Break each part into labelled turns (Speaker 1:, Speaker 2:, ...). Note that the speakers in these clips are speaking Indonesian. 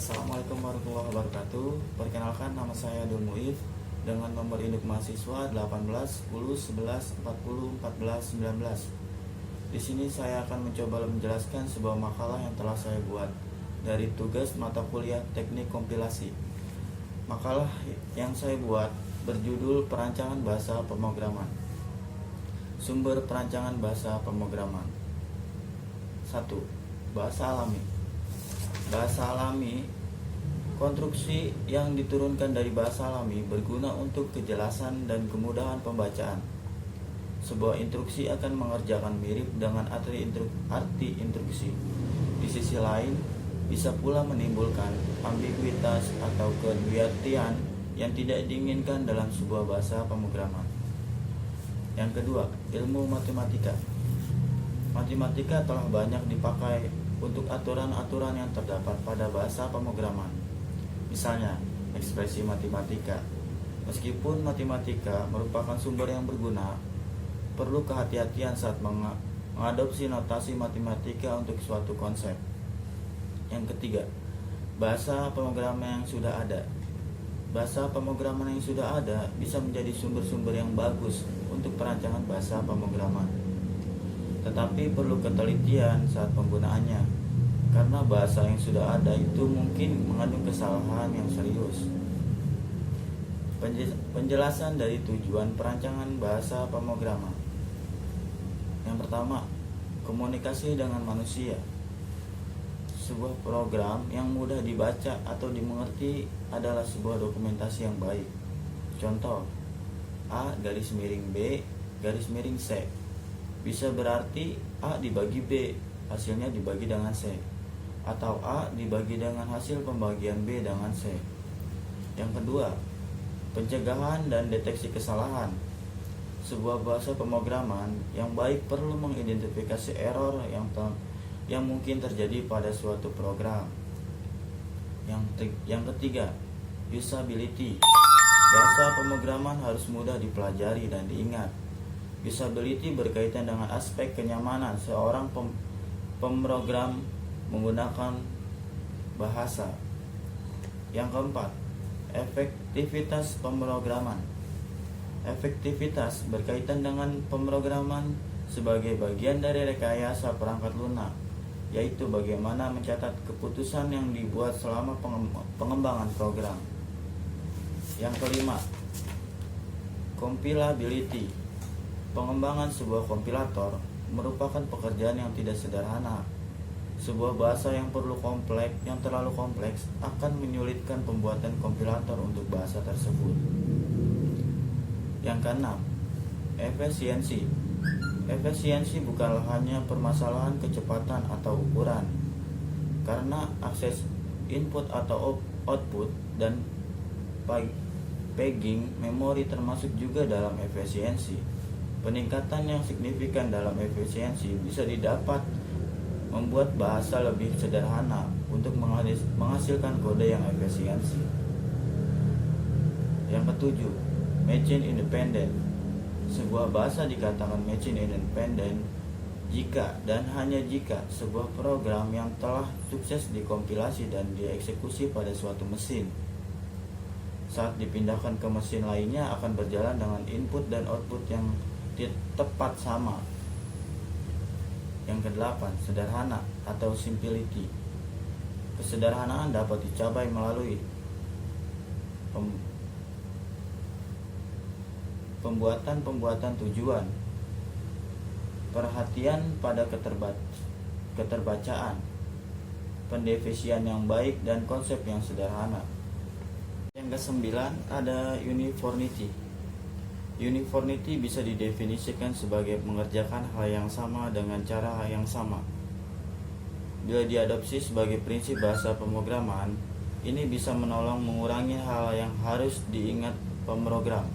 Speaker 1: Assalamualaikum warahmatullahi wabarakatuh. Perkenalkan, nama saya Abdul Muif dengan nomor induk mahasiswa 18 10 11 40 14 19. Di sini saya akan mencoba menjelaskan sebuah makalah yang telah saya buat dari tugas mata kuliah Teknik Kompilasi. Makalah yang saya buat berjudul Perancangan Bahasa Pemrograman. Sumber perancangan bahasa pemrograman. 1. Bahasa alami. Bahasa alami, konstruksi yang diturunkan dari bahasa alami berguna untuk kejelasan dan kemudahan pembacaan. Sebuah instruksi akan mengerjakan mirip dengan arti instruksi. Di sisi lain, bisa pula menimbulkan ambiguitas atau kedua-artian yang tidak diinginkan dalam sebuah bahasa pemrograman. Yang kedua, ilmu matematika. Matematika telah banyak dipakai untuk aturan-aturan yang terdapat pada bahasa pemrograman. Misalnya, ekspresi matematika. Meskipun matematika merupakan sumber yang berguna, perlu kehati-hatian saat mengadopsi notasi matematika untuk suatu konsep. Yang ketiga, bahasa pemrograman yang sudah ada. Bahasa pemrograman yang sudah ada bisa menjadi sumber-sumber yang bagus untuk perancangan bahasa pemrograman. Tetapi perlu ketelitian saat penggunaannya, karena bahasa yang sudah ada itu mungkin mengandung kesalahan yang serius. Penjelasan dari tujuan perancangan bahasa pemrograman. Yang pertama, komunikasi dengan manusia. Sebuah program yang mudah dibaca atau dimengerti adalah sebuah dokumentasi yang baik. Contoh, A_B_C bisa berarti A dibagi B, hasilnya dibagi dengan C, atau A dibagi dengan hasil pembagian B dengan C. Yang kedua, pencegahan dan deteksi kesalahan. Sebuah bahasa pemrograman yang baik perlu mengidentifikasi error yang mungkin terjadi pada suatu program. Yang ketiga, usability. Bahasa pemrograman harus mudah dipelajari dan diingat. Usability berkaitan dengan aspek kenyamanan seorang pemrogram menggunakan bahasa. Yang keempat, efektivitas pemrograman. Efektivitas berkaitan dengan pemrograman sebagai bagian dari rekayasa perangkat lunak, yaitu bagaimana mencatat keputusan yang dibuat selama pengembangan program. Yang kelima, compilability. Pengembangan sebuah kompilator merupakan pekerjaan yang tidak sederhana. Sebuah bahasa yang terlalu kompleks akan menyulitkan pembuatan kompilator untuk bahasa tersebut. Yang keenam, efisiensi. Efisiensi bukanlah hanya permasalahan kecepatan atau ukuran, karena akses input atau output dan paging memori termasuk juga dalam efisiensi. Peningkatan yang signifikan dalam efisiensi bisa didapat membuat bahasa lebih sederhana untuk menghasilkan kode yang efisiensi. Yang ketujuh, machine independent. Sebuah bahasa dikatakan machine independent jika dan hanya jika sebuah program yang telah sukses dikompilasi dan dieksekusi pada suatu mesin, saat dipindahkan ke mesin lainnya akan berjalan dengan input dan output yang tepat sama. Yang kedelapan, sederhana atau simplicity. Kesederhanaan dapat dicapai melalui pembuatan tujuan, perhatian pada keterbacaan, pendefinisian yang baik, dan konsep yang sederhana. Yang kesembilan, ada uniformity. Uniformity bisa didefinisikan sebagai mengerjakan hal yang sama dengan cara yang sama. Bila diadopsi sebagai prinsip bahasa pemrograman, ini bisa menolong mengurangi hal yang harus diingat pemrogram,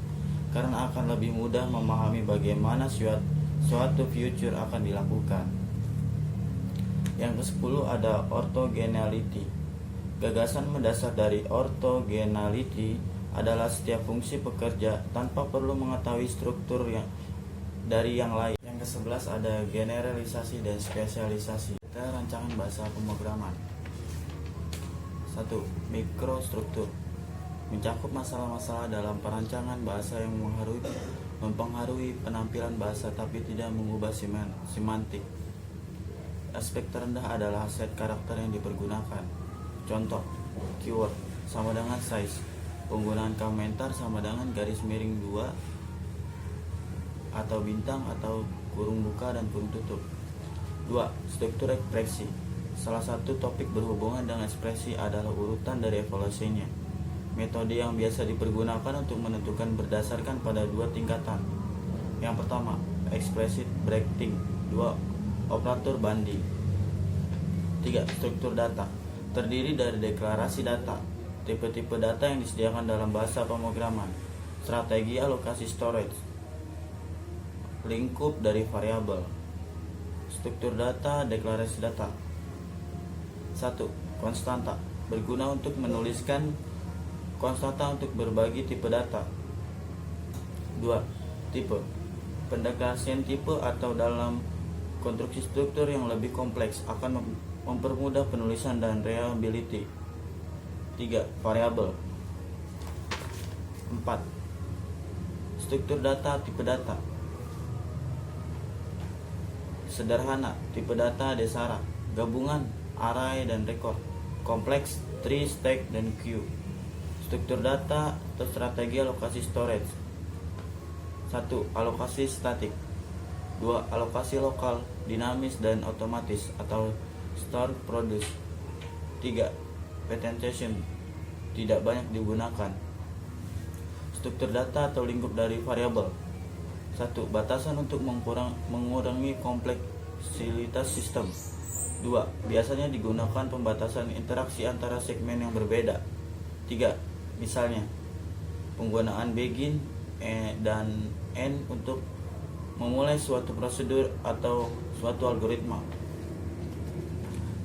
Speaker 1: karena akan lebih mudah memahami bagaimana suatu future akan dilakukan. Yang ke-10 ada orthogonality. Gagasan mendasar dari orthogonality adalah setiap fungsi bekerja tanpa perlu mengetahui struktur dari yang lain. Yang ke-11 ada generalisasi dan spesialisasi. Rancangan bahasa pemrograman. 1. Mikrostruktur mencakup masalah-masalah dalam perancangan bahasa yang mempengaruhi penampilan bahasa tapi tidak mengubah semantik. Aspek terendah adalah set karakter yang dipergunakan. Contoh, keyword sama dengan size. Penggunaan komentar sama dengan garis miring 2 atau bintang atau kurung buka dan kurung tutup. 2. Struktur ekspresi. Salah satu topik berhubungan dengan ekspresi adalah urutan dari evaluasinya. Metode yang biasa dipergunakan untuk menentukan berdasarkan pada 2 tingkatan. Yang pertama, explicit breaking. 2. Operator banding. 3. Struktur data. Terdiri dari deklarasi data, tipe-tipe data yang disediakan dalam bahasa pemrograman, strategi alokasi storage, lingkup dari variabel. Struktur data, deklarasi data. 1. Konstanta. Berguna untuk menuliskan konstanta untuk berbagi tipe data. 2. Tipe. Pendeklarasian tipe atau dalam konstruksi struktur yang lebih kompleks akan mempermudah penulisan dan readability. 3. Variabel. 4. Struktur data, tipe data. Sederhana, tipe data desara, gabungan, array dan record. Kompleks, tree, stack, dan queue. Struktur data atau strategi alokasi storage. 1. Alokasi statik. 2. Alokasi lokal, dinamis dan otomatis atau store produce. 3. Patentation, tidak banyak digunakan. Struktur data atau lingkup dari variabel. 1. Batasan untuk mengurangi kompleksitas sistem. 2. Biasanya digunakan pembatasan interaksi antara segmen yang berbeda. 3. Misalnya, penggunaan begin dan end untuk memulai suatu prosedur atau suatu algoritma.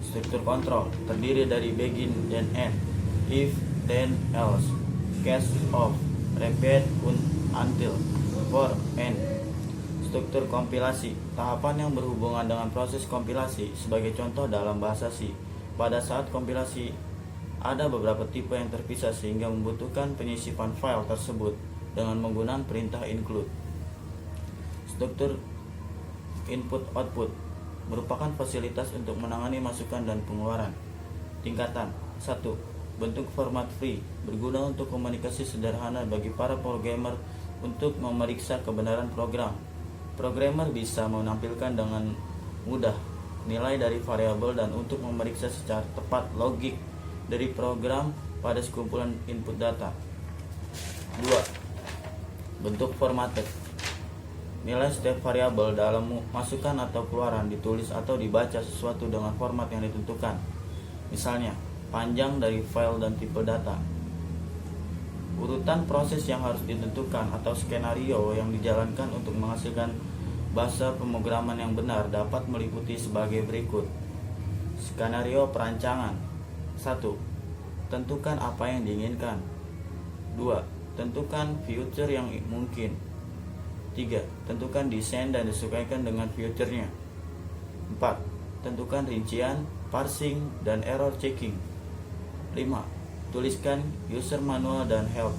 Speaker 1: Struktur kontrol terdiri dari begin dan end, if, then, else, case of, repeat, until, for, and. Struktur kompilasi, tahapan yang berhubungan dengan proses kompilasi. Sebagai contoh dalam bahasa C, pada saat kompilasi ada beberapa tipe yang terpisah sehingga membutuhkan penyisipan file tersebut dengan menggunakan perintah include. Struktur input-output merupakan fasilitas untuk menangani masukan dan pengeluaran. Tingkatan 1. Bentuk format free, berguna untuk komunikasi sederhana bagi para programmer untuk memeriksa kebenaran program. Programmer bisa menampilkan dengan mudah nilai dari variabel dan untuk memeriksa secara tepat logik dari program pada sekumpulan input data. 2. Bentuk formatted. Nilai setiap variabel dalam masukan atau keluaran ditulis atau dibaca sesuatu dengan format yang ditentukan. Misalnya, panjang dari file dan tipe data. Urutan proses yang harus ditentukan atau skenario yang dijalankan untuk menghasilkan bahasa pemrograman yang benar dapat meliputi sebagai berikut. Skenario perancangan. 1. Tentukan apa yang diinginkan. 2. Tentukan future yang mungkin. 3. Tentukan desain dan disesuaikan dengan future-nya. 4. Tentukan rincian, parsing, dan error checking. 5. Tuliskan user manual dan help.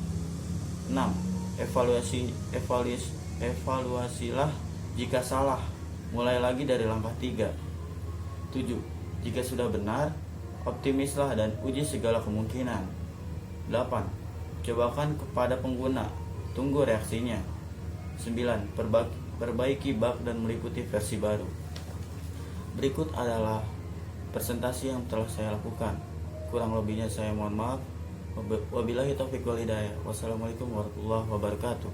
Speaker 1: 6. Evaluasilah jika salah. Mulai lagi dari langkah 3. 7. Jika sudah benar, optimislah dan uji segala kemungkinan. 8. Cobakan kepada pengguna, tunggu reaksinya. 9. Perbaiki bug dan meliputi versi baru. Berikut adalah presentasi yang telah saya lakukan. Kurang lebihnya saya mohon maaf. Wabillahi taufiq wal hidayah. Wassalamualaikum warahmatullahi wabarakatuh.